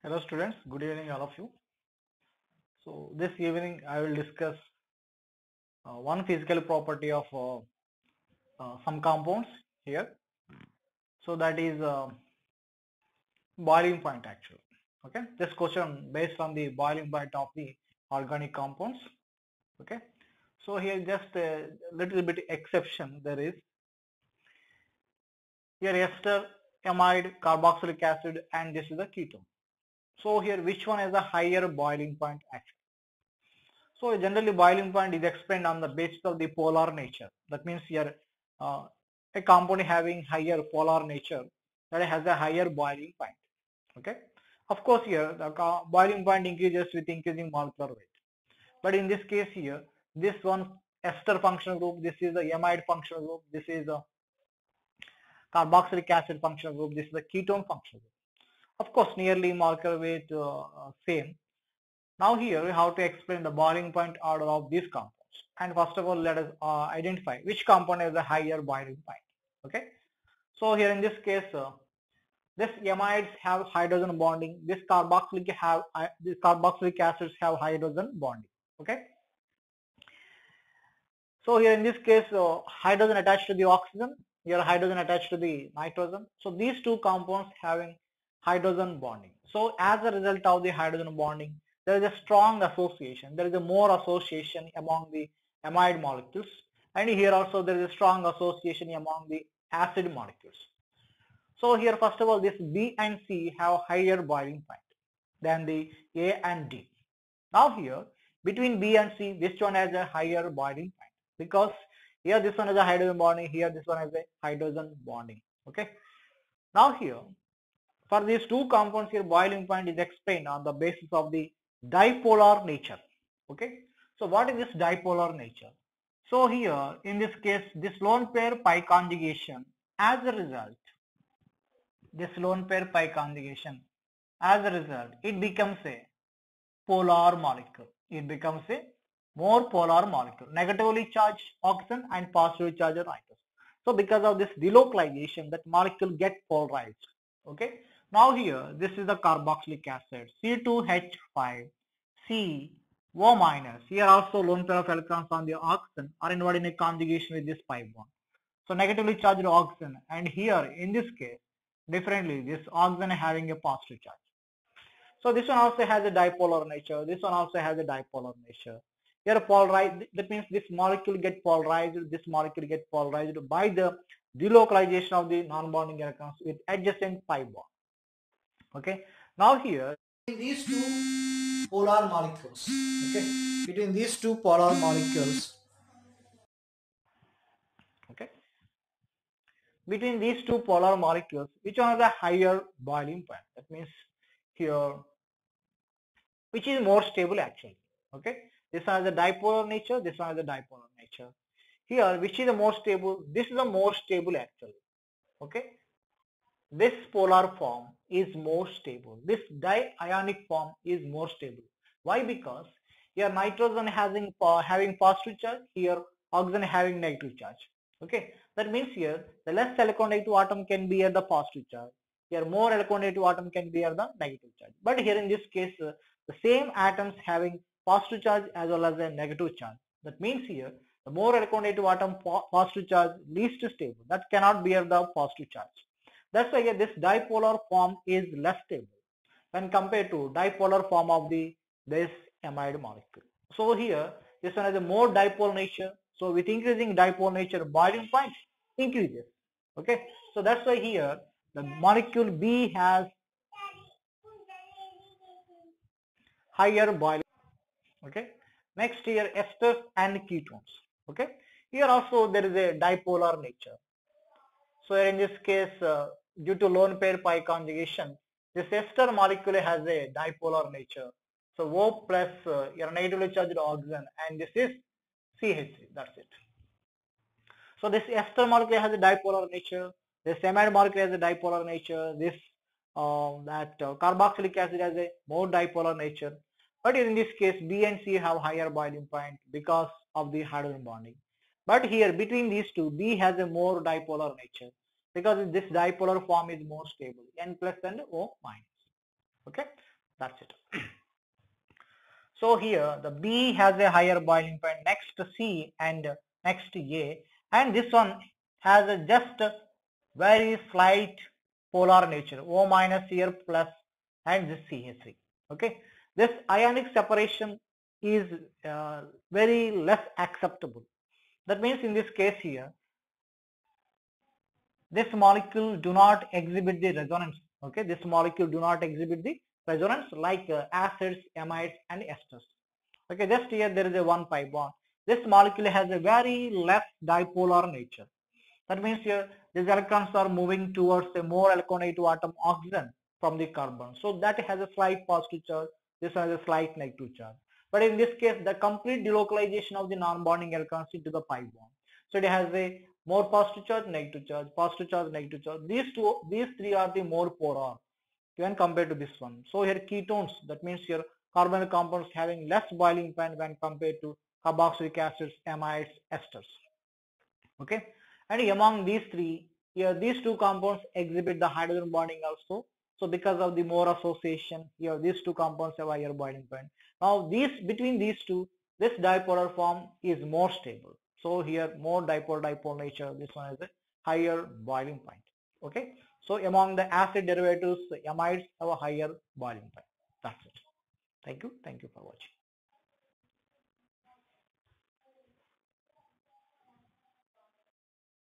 Hello students, good evening all of you. So this evening I will discuss one physical property of some compounds here. So that is boiling point actually. Okay, this question based on the boiling point of the organic compounds. Okay, so here just a little bit exception there is. Here ester, amide, carboxylic acid and this is a ketone. So here which one has a higher boiling point actually? So generally boiling point is explained on the basis of the polar nature. That means here uh, a compound having higher polar nature that has a higher boiling point. Okay. Of course here the boiling point increases with increasing molecular weight. But in this case here, this one ester functional group, this is the amide functional group, this is a carboxylic acid functional group, this is the ketone functional group. Of course nearly molecular weight same. Now here we have to explain the boiling point order of these compounds. And first of all, let us identify which compound has a higher boiling point. Okay. So here in this case, this amides have hydrogen bonding. These carboxylic acids have hydrogen bonding. Okay. So here in this case, hydrogen attached to the oxygen. Here hydrogen attached to the nitrogen. So these two compounds having hydrogen bonding. So as a result of the hydrogen bonding, there is a strong association. There is a more association among the amide molecules. And here also there is a strong association among the acid molecules. So here first of all this B and C have higher boiling point than the A and D. Now here between B and C, this one has a higher boiling point because here this one has a hydrogen bonding, here this one has a hydrogen bonding. Okay. Now here for these two compounds here boiling point is explained on the basis of the dipolar nature. Okay. So what is this dipolar nature? So here in this case this lone pair pi conjugation as a result, this lone pair pi conjugation as a result it becomes a polar molecule. It becomes a more polar molecule, negatively charged oxygen and positively charged nitrogen. So because of this delocalization, that molecule get polarized. Okay. Now here, this is the carboxylic acid, C2H5, C, O minus. Here also lone pair of electrons on the oxygen are involved in a conjugation with this pi bond. So negatively charged oxygen, and here in this case, differently, this oxygen having a positive charge. So this one also has a dipolar nature. This one also has a dipolar nature. Here polarized, that means this molecule get polarized, this molecule get polarized by the delocalization of the non-bonding electrons with adjacent pi bond. Okay. Now here these two polar molecules. Okay. Between these two polar molecules. Okay. Between these two polar molecules, which one has a higher boiling point? That means here which is more stable actually. Okay, this one has a dipolar nature, this one has a dipolar nature. Here which is the more stable? This is the more stable actually. Okay, this polar form is more stable, this diionic form is more stable. Why? Because here nitrogen having positive charge, here oxygen having negative charge. Okay, that means here the less electronegative atom can be at the positive charge, here more electronegative atom can be at the negative charge. But here in this case the same atoms having positive charge as well as a negative charge. That means here the more electronegative atom positive charge least stable, that cannot bear the positive charge. That's why here this dipolar form is less stable when compared to dipolar form of this amide molecule. So here this one has a more dipole nature. So with increasing dipole nature, boiling point increases. Okay, so that's why here the molecule B has higher boiling. Okay, next here esters and ketones. Okay, here also there is a dipolar nature. So in this case, due to lone pair pi conjugation, this ester molecule has a dipolar nature. So O plus your negatively charged oxygen, and this is CH3. That's it. So this ester molecule has a dipolar nature. This amide molecule has a dipolar nature. This carboxylic acid has a more dipolar nature. But in this case, B and C have higher boiling point because of the hydrogen bonding. But here between these two, B has a more dipolar nature because this dipolar form is more stable, N plus and O minus. Okay. That's it. So here the B has a higher boiling point next to C and next to A, and this one has a just very slight polar nature, O minus here plus and this CH3. Okay, this ionic separation is very less acceptable. That means in this case here, this molecule do not exhibit the resonance. Okay, this molecule do not exhibit the resonance like acids, amides, and esters. Okay, just here there is a 1 pi bond. This molecule has a very less dipolar nature. That means here these electrons are moving towards a more alkyl atom oxygen from the carbon. So that has a slight positive charge. This has a slight negative charge. But in this case, the complete delocalization of the non-bonding electrons into the pi bond. So it has a more positive charge, negative charge, positive charge, negative charge. These three are the more polar when compared to this one. So here ketones, that means here carbonyl compounds having less boiling point when compared to carboxylic acids, amides, esters. Okay, and among these three, here these two compounds exhibit the hydrogen bonding also. So because of the more association, here these two compounds have higher boiling point. Now these between these two, this dipolar form is more stable. So here more dipole nature, this one has a higher boiling point. Okay, so among the acid derivatives, amides have a higher boiling point. That's it. Thank you for watching.